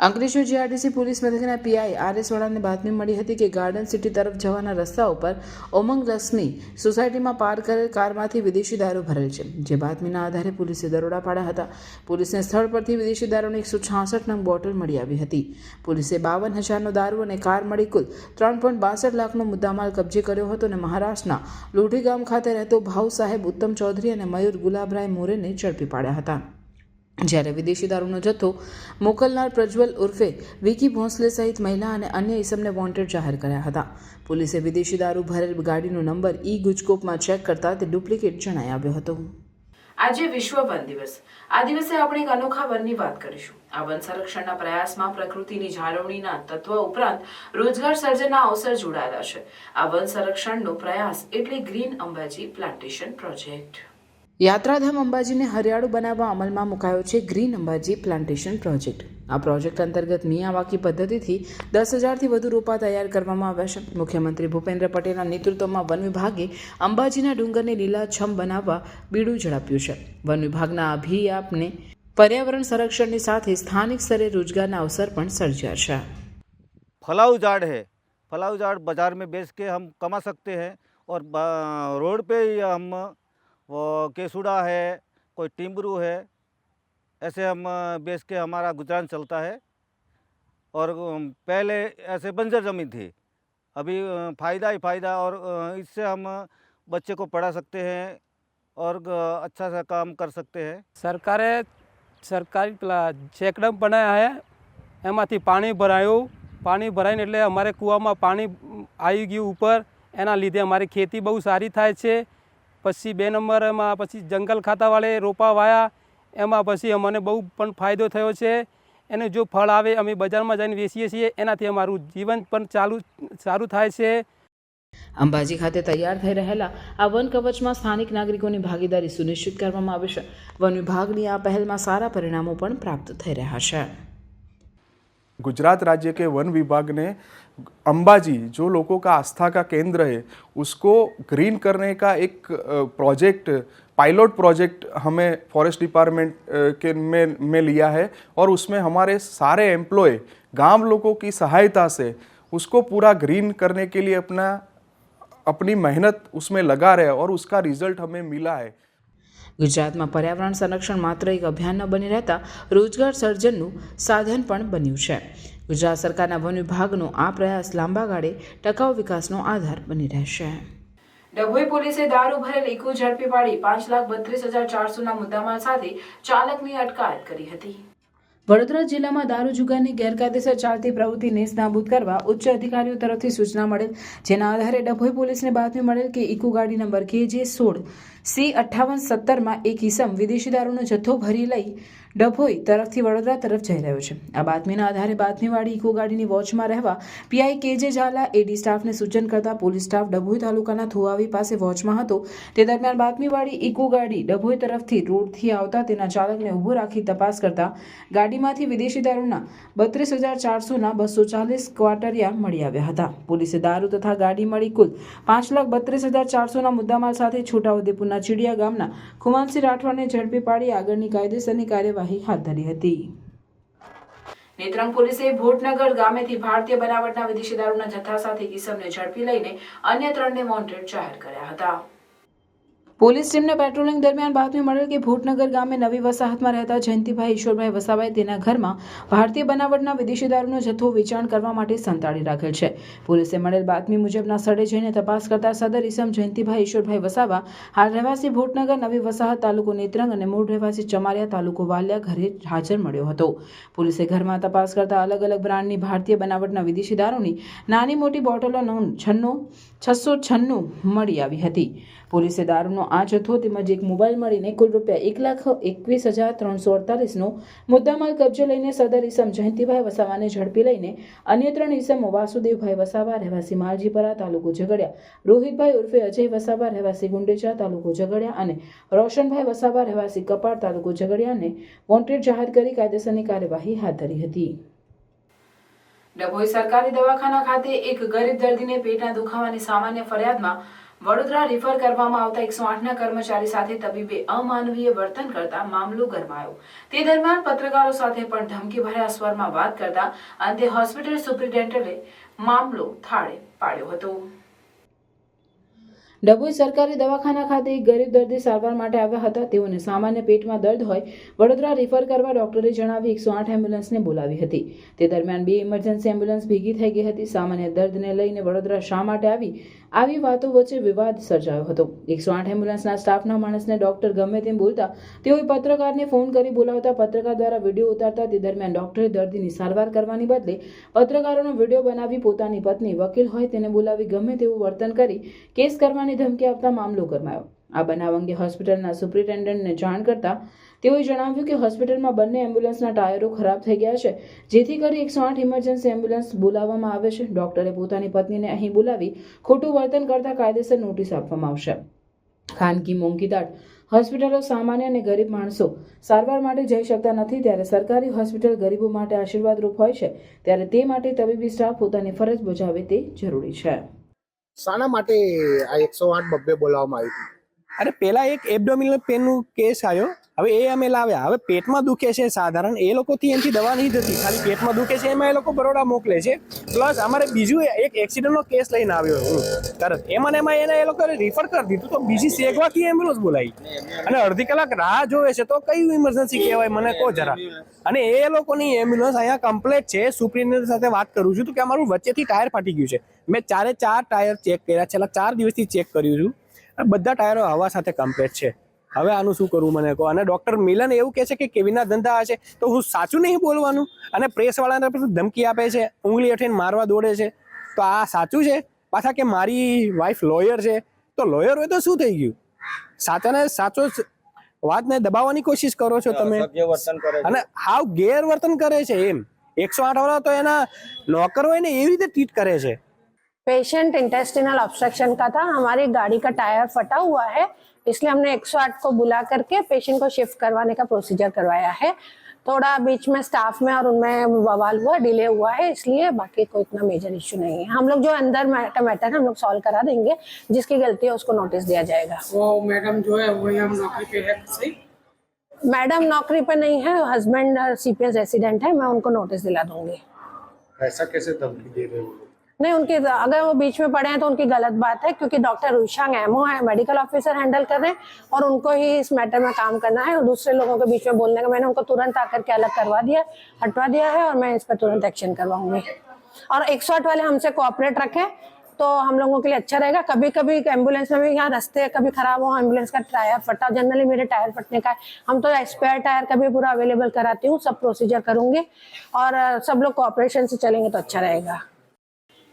અંકલેશ્વર જીઆરડીસી પોલીસ મથકના પીઆઈ આરએસ વાળાને બાતમી મળી હતી કે ગાર્ડન સિટી તરફ જવાના રસ્તા ઉપર ઉમંગ લક્ષ્મી સોસાયટીમાં પાર્ક કરેલ કારમાંથી વિદેશી દારૂ ભરેલ છે. જે બાતમીના આધારે પોલીસે દરોડા પાડ્યા હતા. પોલીસને સ્થળ પરથી વિદેશી દારૂની 166 નંગ બોટલ મળી આવી હતી. પોલીસે 52,000નો દારૂ અને કાર મળી કુલ 3.62 લાખનો મુદ્દામાલ કબજે કર્યો હતો અને મહારાષ્ટ્રના લોઢી ગામ ખાતે રહેતો ભાઉ સાહેબ ઉત્તમ ચૌધરી અને મયુર ગુલાબરાય મોરેને ઝડપી પાડ્યા હતા. જ્યારે વિદેશી દારૂનો જથ્થો મોકલનાર પ્રજ્વલ ઉર્ફે વિકી ભોંસલે સહિત મહિલા અને અન્ય ઇસમને વોન્ટેડ જાહેર કર્યા હતા. પોલીસે વિદેશી દારૂ ભરેલ ગાડીનો નંબર ગુજકોપમાં ચેક કરતા તે ડુપ્લિકેટ જણાઈ આવ્યો હતો. આજે વિશ્વ વન દિવસ. આ દિવસે આપણે એક અનોખા વનની વાત કરીશું. આ વન સંરક્ષણના પ્રયાસમાં પ્રકૃતિની જાળવણીના તત્વ ઉપરાંત રોજગાર સર્જનના અવસર જોડાયેલા છે. આ વન સંરક્ષણનો પ્રયાસ એટલે ગ્રીન અંબાજી પ્લાન્ટેશન પ્રોજેક્ટ. યાત્રાધામ અંબાજીને હરિયાળું બનાવવા અમલમાં મુકાયો છે ગ્રીન અંબાજી પ્લાન્ટેશન પ્રોજેક્ટ. આ પ્રોજેક્ટ અંતર્ગત મિયાવાકી પદ્ધતિથી 10,000થી વધુ રોપા તૈયાર કરવામાં આવ્યા છે. મુખ્યમંત્રી ભૂપેન્દ્ર પટેલના નેતૃત્વમાં વન વિભાગે અંબાજીના ડુંગરને લીલાછમ બનાવવા બીડું ઝડપ્યું છે. વન વિભાગના અભિયાનને पर्यावरण संरक्षण के साथ ही स्थानिक स्तर रोजगार अवसर पण सर्जा है. फलाऊ झाड़ है, फलाऊ झाड़ बाज़ार में बेच के हम कमा सकते हैं और रोड पे हम वो केसुड़ा है, कोई टिम्बरू है, ऐसे हम बेच के हमारा गुजरान चलता है. और पहले ऐसे बंजर ज़मीन थी, अभी फ़ायदा ही फ़ायदा और इससे हम बच्चे को पढ़ा सकते हैं और अच्छा सा काम कर सकते हैं. सरकारी પેલા ચેકડેમ બનાવ્યા છે, એમાંથી પાણી ભરાયું. પાણી ભરાઈને એટલે અમારે કૂવામાં પાણી આવી ગયું ઉપર, એના લીધે અમારી ખેતી બહુ સારી થાય છે. પછી 2 નંબરમાં પછી જંગલ ખાતાવાળે રોપા વાયા, એમાં પછી અમને બહુ પણ ફાયદો થયો છે. એને જો ફળ આવે અમે બજારમાં જઈને વેચીએ છીએ, એનાથી અમારું જીવન પણ સારું થાય છે. અંબાજી ખાતે તૈયાર થઈ રહેલા આ વન કવચમાં સ્થાનિક નાગરિકોની ભાગીદારી સુનિશ્ચિત કરવામાં આવી છે. વન વિભાગની આ પહેલમાં સારા પરિણામો પણ પ્રાપ્ત થઈ રહ્યા છે. गुजरात राज्य के वन विभाग ने अंबाजी जो लोगों का आस्था का केंद्र है उसको ग्रीन करने का एक प्रोजेक्ट पायलट प्रोजेक्ट हमें फॉरेस्ट डिपार्टमेंट के में लिया है और उसमें हमारे सारे एम्प्लॉय गांव लोगों की सहायता से उसको पूरा ग्रीन करने के लिए अपनी मेहनत उसमें लगा रहे और उसका रिजल्ट हमें मिला है। ગુજરાતમાં પર્યાવરણ સંરક્ષણ માત્ર એક અભિયાન ન બની રહેતા રોજગાર સર્જનનું સાધન પણ બન્યું છે. ગુજરાત સરકારના વન વિભાગનો આ પ્રયાસ લાંબા ગાળે ટકાઉ વિકાસનો આધાર બની રહેશે. ડભોઈ પોલીસે દારૂ ભરેલ ઇકો ઝડપી પાડી 5,32,400ના મુદ્દામાલ સાથે ચાલકની અટકાયત કરી હતી. વડોદરા જિલ્લામાં દારૂ જુગારની ગેરકાયદેસર ચાલતી પ્રવૃત્તિ નેસ્તનાબૂદ કરવા ઉચ્ચ અધિકારીઓ તરફથી સૂચના મળેલ, જેના આધારે ડભોઈ પોલીસને બાતમી મળેલ કે ઇકો ગાડી નંબર KJ16C5817માં એક ઈસમ વિદેશી દારૂનો જથ્થો ભરી લઈ ડભોઈ તરફથી વડોદરા તરફ જઈ રહ્યો છે. આ બાતમીના આધારે બાતમીવાળી ઇકો ગાડીની વોચમાં રહેવા પીઆઈ KJ ઝાલા એડી સ્ટાફને સૂચન કરતા પોલીસ સ્ટાફ ડભોઈ તાલુકાના થુવાવી પાસે વોચમાં હતો. તે દરમિયાન બાતમીવાળી ઇકો ગાડી ડભોઈ તરફથી રોડથી આવતા તેના ચાલકને ઊભો રાખી તપાસ કરતા ગાડીમાંથી વિદેશી દારૂના 32,400ના 240 ક્વાર્ટરિયા મળી આવ્યા હતા. પોલીસે દારૂ તથા ગાડી મળી કુલ 5,32,400ના મુદ્દામાલ સાથે છોટાઉદેપુરના ચીડિયા ગામના ખુમાનસિંહ રાઠવાને ઝડપી પાડી આગળની કાયદેસરની કાર્યવાહી હાથ ધરી હતી. નેત્રંગ પોલીસે ભોટનગર ગામેથી ભારતીય બનાવટના વિદેશી દારૂના જથ્થા સાથે ઈસમને ઝડપી લઈને અન્ય 3ને વોન્ટેડ જાહેર કર્યા હતા. પોલીસ ટીમને પેટ્રોલિંગ દરમિયાન બાતમી મળેલ કે ભોટનગર ગામે નવી વસાહતમાં રહેતા જયંતિભાઈ ઈશ્વરભાઈ વસાવાએ તેના ઘરમાં ભારતીય બનાવટના વિદેશી દારૂનો જથ્થો વેચાણ કરવા માટે સંતાડી રાખેલ છે. પોલીસે મળેલ બાતમી મુજબના સ્થળે જઈને તપાસ કરતા સદર ઈસમ જયંતિભાઈ ઈશ્વરભાઈ વસાવા હાલ રહેવાસી ભોટનગર નવી વસાહત તાલુકો નેત્રંગ અને મૂળ રહેવાસી ચમારિયા તાલુકો વાલિયા ઘરે હાજર મળ્યો હતો. પોલીસે ઘરમાં તપાસ કરતા અલગ અલગ બ્રાન્ડની ભારતીય બનાવટના વિદેશી દારૂની નાની મોટી બોટલો 696 મળી આવી હતી. પોલીસે દારૂનો આ જથ્થો તેમજ એક મોબાઈલ મળીને કુલ ₹1,21,348નો મુદ્દામાલ કબજે લઈને સદર ઈસમ જયંતિભાઈ વસાવાને ઝડપી લઈને અન્ય 3 ઈસમો વાસુદેવભાઈ વસાવા રહેવાસી માલજીપરા તાલુકો ઝઘડિયા, રોહિતભાઈ ઉર્ફે અજય વસાવા રહેવાસી ગુંડેચા તાલુકો ઝઘડિયા અને રોશનભાઈ વસાવા રહેવાસી કપાડ તાલુકો ઝઘડિયાને વોન્ટેડ જાહેર કરી કાયદેસરની કાર્યવાહી હાથ ધરી હતી. ડભોઈ સરકારી દવાખાના ખાતે એક ગરીબ દર્દીને પેટના દુખાવાની સામાન્ય ફરિયાદમાં વડોદરા રિફર કરવામાં આવતા 108ના કર્મચારી સાથે તબીબે અમાનવીય વર્તન કરતા મામલો ગરમાયો. તે દરમિયાન પત્રકારો સાથે પણ ધમકીભર્યા સ્વરમાં વાત કરતા અંતે હોસ્પિટલ સુપ્રિન્ટેન્ડન્ટે મામલો થાળે પાડ્યો હતો. ડભોઈ સરકારી દવાખાના ખાતે એક ગરીબ દર્દી સારવાર માટે આવ્યા હતા. તેઓને સામાન્ય પેટમાં દર્દ હોય વડોદરા રિફર કરવા ડોક્ટરે જણાવી 108 એમ્બ્યુલન્સને બોલાવી હતી. તે દરમિયાન 2 ઇમરજન્સી એમ્બ્યુલન્સ ભેગી થઈ ગઈ હતી. સામાન્ય દર્દને લઈને વડોદરા શા માટે આવી વાતો વચ્ચે વિવાદ સર્જાયો હતો. 108 એમ્બ્યુલન્સના સ્ટાફના માણસને ડોક્ટર ગમે તેમ બોલતા તેઓએ પત્રકારને ફોન કરી બોલાવતા પત્રકાર દ્વારા વિડીયો ઉતારતા તે દરમિયાન ડોક્ટરે દર્દીની સારવાર કરવાની બદલે પત્રકારોનો વિડીયો બનાવી પોતાની પત્ની વકીલ હોય તેને બોલાવી ગમે તેવું વર્તન કરી કેસ કરવાની ધમકી આપતા મામલો ગરમાયો. આ બનાવ અંગે હોસ્પિટલના સુપ્રિન્ટેન્ડન્ટને જાણ કરતા તેઓએ જણાવ્યું કે હોસ્પિટલમાં બંને એમ્બ્યુલન્સના ટાયરો ખરાબ થઈ ગયા છે, જેથી કરી 108 ઇમરજન્સી એમ્બ્યુલન્સ બોલાવવામાં આવે છે. ડોક્ટરે પોતાની પત્નીને અહીં બોલાવી ખોટું વર્તન કરતા કાયદેસર નોટિસ આપવામાં આવશે. ખાનગી મોંઘીદાટ હોસ્પિટલો સામાન્ય અને ગરીબ માણસો સારવાર માટે જઈ શકતા નથી, ત્યારે સરકારી હોસ્પિટલ ગરીબો માટે આશીર્વાદરૂપ હોય છે, ત્યારે તે માટે તબીબી સ્ટાફ પોતાની ફરજ બજાવે તે જરૂરી છે. શાના માટે આ 108 બબ્બે બોલાવવામાં આવી હતી? અરે પેલા એક એબડોમિનલ પેનનું કેસ આવ્યો, હવે એ અમે લાવ્યા. હવે પેટમાં દુખે છે સાધારણ, એ લોકોથી એનાથી દવા નહીં થતી, ખાલી પેટમાં દુખે છે એમાં એ લોકો બરોડા મોકલે છે. પ્લસ અમારે બીજું એક એક્સિડન્ટનો કેસ લઈને આવ્યો હું તરત, એમાં એને એ લોકોએ રિફર કરી દીધું, તો બીજી સેગવાથી એમ્બ્યુલન્સ બોલાવી અને અડધી કલાક રાહ જોવે છે. તો કયું ઇમરજન્સી કહેવાય મને કહો જરા. અને એ લોકોની એમ્બ્યુલન્સ અહીંયા કમ્પ્લેટ છે. સુપ્રિન્ટેન્ડન્ટ સાથે વાત કરું છું તો કે અમારું વચ્ચેથી ટાયર ફાટી ગયું છે. મેં 4 ટાયર ચેક કર્યા, છેલ્લા 4 દિવસથી ચેક કર્યું છું, બધા ટાયરો હવા સાથે કમ્પ્લેટ છે. હવે આનું શું કરવું મને કહો. અને ડોક્ટર મિલન એવું કહે છે કે કેવીના ધંધા હશે, તો હું સાચું નહીં બોલવાનું? અને પ્રેસવાળાને ધમકી આપે છે, ઉંગળી અઠીને મારવા દોડે છે, તો આ સાચું છે? પાછા કે મારી વાઈફ લોયર છે, તો લોયર હોય તો શું થઈ ગયું? સાચાને સાચો વાતને દબાવવાની કોશિશ કરો છો તમે, અને હાવ ગેરવર્તન કરે છે. એમ 108 વાળા તો એના નોકર હોય ને એવી રીતે ટ્રીટ કરે છે. पेशेंट इंटेस्टिनल ऑब्स्ट्रक्शन का था, हमारी गाड़ी का टायर फटा हुआ है, इसलिए हमने 108 को बुला करके पेशेंट को शिफ्ट करवाने का प्रोसीजर करवाया है. थोड़ा बीच में स्टाफ में और उनमें बवाल हुआ, डिले हुआ है, इसलिए बाकी कोई इतना मेजर इश्यू नहीं है। हम लोग जो अंदर मैटर हम लोग सॉल्व करा देंगे, जिसकी गलती है उसको नोटिस दिया जाएगा। वो मैडम जो है वो यहाँ नौकरी पे है सही? मैडम नौकरी पे नहीं है, हस्बैंड CPS रेसिडेंट है, मैं उनको नोटिस दिला दूंगी। ऐसा कैसे धमकी दे रहे हो? नहीं, उनकी अगर वो बीच में पड़े हैं तो उनकी गलत बात है, क्योंकि डॉक्टर रुशांग एमओ है, मेडिकल ऑफिसर हैंडल कर रहे हैं और उनको ही इस मैटर में काम करना है और दूसरे लोगों के बीच में बोलने का मैंने उनको तुरंत आकर के अलग करवा दिया, हटवा दिया है और मैं इस पर तुरंत एक्शन करवाऊंगी। और 108 वाले हमसे कोऑपरेट रखें तो हम लोगों के लिए अच्छा रहेगा। कभी कभी एम्बुलेंस में भी यहाँ रास्ते कभी खराब हो, एम्बुलेंस का टायर फटा, जनरली मेरे टायर फटने का है, हम तो स्पेयर टायर का भी पूरा अवेलेबल कराती हूँ, सब प्रोसीजर करूंगी और सब लोग कोऑपरेशन से चलेंगे तो अच्छा रहेगा।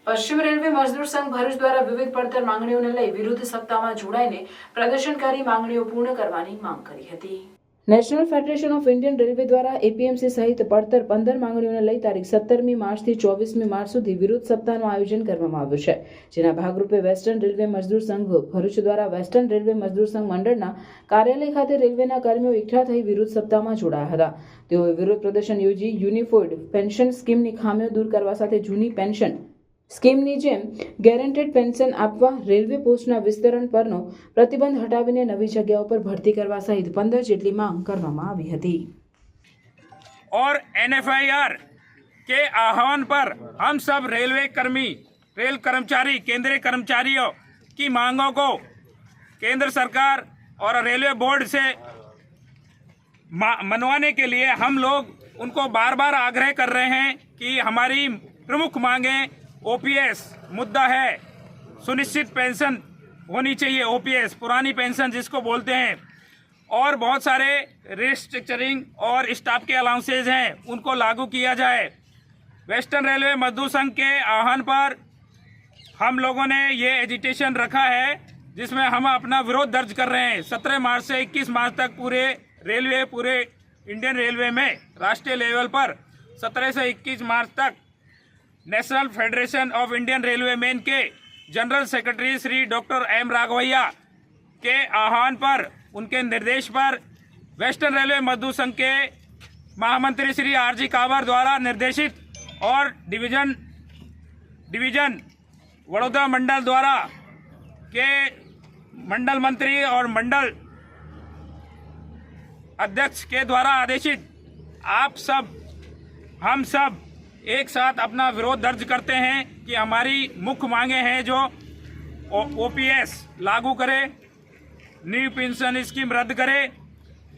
પશ્ચિમ રેલવે મજદૂર સંઘ ભરૂચ દ્વારા વિવિધ પડતર માંગણીઓને લઈ વિરુદ્ધ સપ્તાહમાં જોડાઈને પ્રદર્શન કરી માંગણીઓ પૂર્ણ કરવાની માંગ કરી હતી। National federation of Indian railway દ્વારા APMC સહિત પડતર 15 માંગણીઓને લઈ તારીખ 17મી માર્ચથી 24મી માર્ચ સુધી વિરુદ્ધ સપ્તાહનું આયોજન કરવામાં આવ્યું છે, જેના ભાગરૂપે વેસ્ટર્ન રેલવે મજદૂર સંઘ ભરૂચ દ્વારા વેસ્ટર્ન રેલવે મજદૂર સંઘ મંડળના કાર્યાલય ખાતે રેલવેના કર્મીઓ એકઠા થઈ વિરુદ્ધ સપ્તાહમાં જોડાયા હતા। તેઓએ વિરોધ પ્રદર્શન યોજી યુનિફોર્ડ પેન્શન સ્કીમની ખામીઓ દૂર કરવા સાથે જૂની પેન્શન સ્કીમની જેમ ગેરંટેડ પેન્શન આપવા, રેલવે પોસ્ટના વિસ્તરણ પરનો પ્રતિબંધ હટાવીને નવી જગ્યાઓ પર ભરતી કરવા સહિત 15 જેટલી માંગ કરવામાં આવી હતી। और NFIR के आह्वान पर हम सब रेलवे कर्मी, रेल कर्मचारी, केंद्रीय कर्मचारियों की मांगों को केंद्र सरकार और रेलवे बोर्ड से मनवाने के लिए हम लोग उनको बार बार आग्रह कर रहे हैं कि हमारी प्रमुख मांगें OPS मुद्दा है, सुनिश्चित पेंशन होनी चाहिए, OPS पुरानी पेंशन जिसको बोलते हैं, और बहुत सारे रिस्ट्रक्चरिंग और स्टाफ के अलाउंसेज हैं उनको लागू किया जाए। वेस्टर्न रेलवे मजदूर संघ के आह्वान पर हम लोगों ने ये एजिटेशन रखा है जिसमें हम अपना विरोध दर्ज कर रहे हैं। 17 मार्च से 21 मार्च तक पूरे इंडियन रेलवे में राष्ट्रीय लेवल पर 17 से 21 मार्च तक National Federation of Indian Railwaymen के general secretary Shri doctor M Raghavaiah के आह्वान पर, उनके निर्देश पर वेस्टर्न रेलवे मजदूर संघ के महामंत्री श्री RG कावर द्वारा निर्देशित और डिवीजन वडोदरा मंडल द्वारा के मंडल मंत्री और मंडल अध्यक्ष के द्वारा आदेशित हम सब एक साथ अपना विरोध दर्ज करते हैं कि हमारी मुख्य मांगे हैं जो OPS लागू करे, न्यू पेंशन स्कीम रद्द करे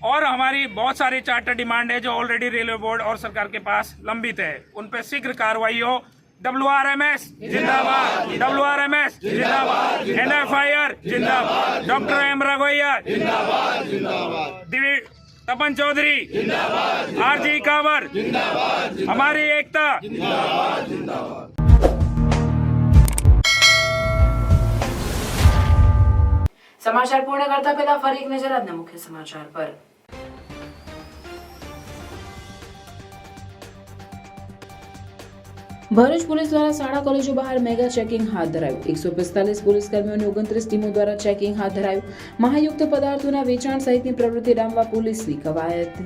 और हमारी बहुत सारी चार्टर डिमांड है जो ऑलरेडी रेलवे बोर्ड और सरकार के पास लंबित है, उन पर शीघ्र कार्रवाई हो। WRMS जिंदाबाद, WRMS जिंदाबाद, NFIR जिंदाबाद, डॉक्टर M राघवैया जिंदाबाद, तपन चौधरी जिंदाबाद, RG कावर जिंदाबाद, हमारी एकता जिंदाबाद। સમાચાર પૂર્ણ કરતા પહેલા ફરી એક નજર આજના મુખ્ય સમાચાર પર। ભરૂચ પોલીસ દ્વારા શાળા કોલેજો બહાર મેગા ચેકિંગ હાથ ધરાયું। 145 પોલીસ કર્મીઓની 29 ટીમો દ્વારા ચેકિંગ હાથ ધરાયું। મહાયુક્ત પદાર્થોના વેચાણ સહિતની પ્રવૃત્તિ ડામવા પોલીસની કવાયત।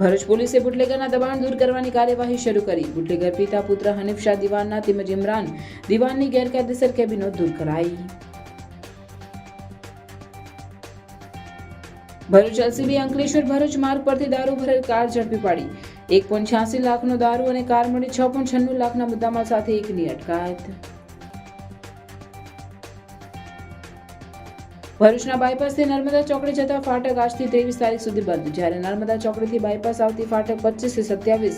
ભરૂચ પોલીસે બુટલેગરના દબાણ દૂર કરવાની કાર્યવાહી શરૂ કરી। બુટલેગર પિતા પુત્ર હનીફ શાહ દિવાનના તેમજ ઇમરાન દિવાનની ગેરકાયદેસર કેબિનો દૂર કરાઈ। ભરૂચ LCB અંકલેશ્વર ભરૂચ માર્ગ પરથી દારૂ ભરેલ કાર ઝડપી પાડી। 1.86 લાખનો દારૂ અને કાર મળી 6.96 લાખના મુદ્દામાલ સાથે એકની અટકાયત। ભરૂચના બાયપાસથી નર્મદા ચોકડી જતા ફાટક આજથી 23 તારીખ સુધી બંધ, જ્યારે નર્મદા ચોકડીથી બાયપાસ આવતી ફાટક 25 થી 27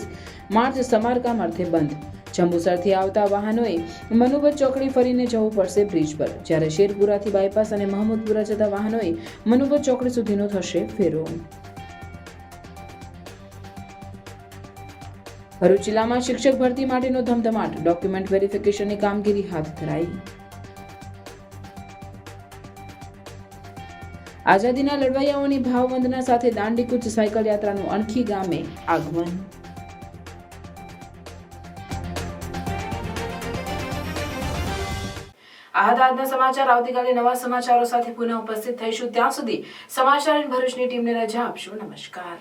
માર્ચ સમારકામ અર્થે બંધ। જંબુસરથી આવતા વાહનોએ મનુબત ચોકડી ફરીને જવું પડશે બ્રિજ પર, જ્યારે શેરપુરાથી બાયપાસ અને મહમૂદપુરા જતા વાહનોએ મનુબત ચોકડી સુધીનો થશે ફેરો। ભરૂચ જિલ્લામાં શિક્ષક ભરતી માટેનો ધમધમાટ, ડોક્યુમેન્ટ વેરિફિકેશનની કામગીરી હાથ ધરાઈ। આઝાદીના લડવૈયાઓની ભાવવંદના સાથે દાંડીકૂચ સાયકલ યાત્રાનું અણખી ગામે આગમન। આ હતા આજના સમાચાર. આવતીકાલે નવા સમાચારો સાથે પુનઃ ઉપસ્થિત થઈશું. ત્યાં સુધી સમાચાર ભરૂચની ટીમને રજા આપશો. નમસ્કાર.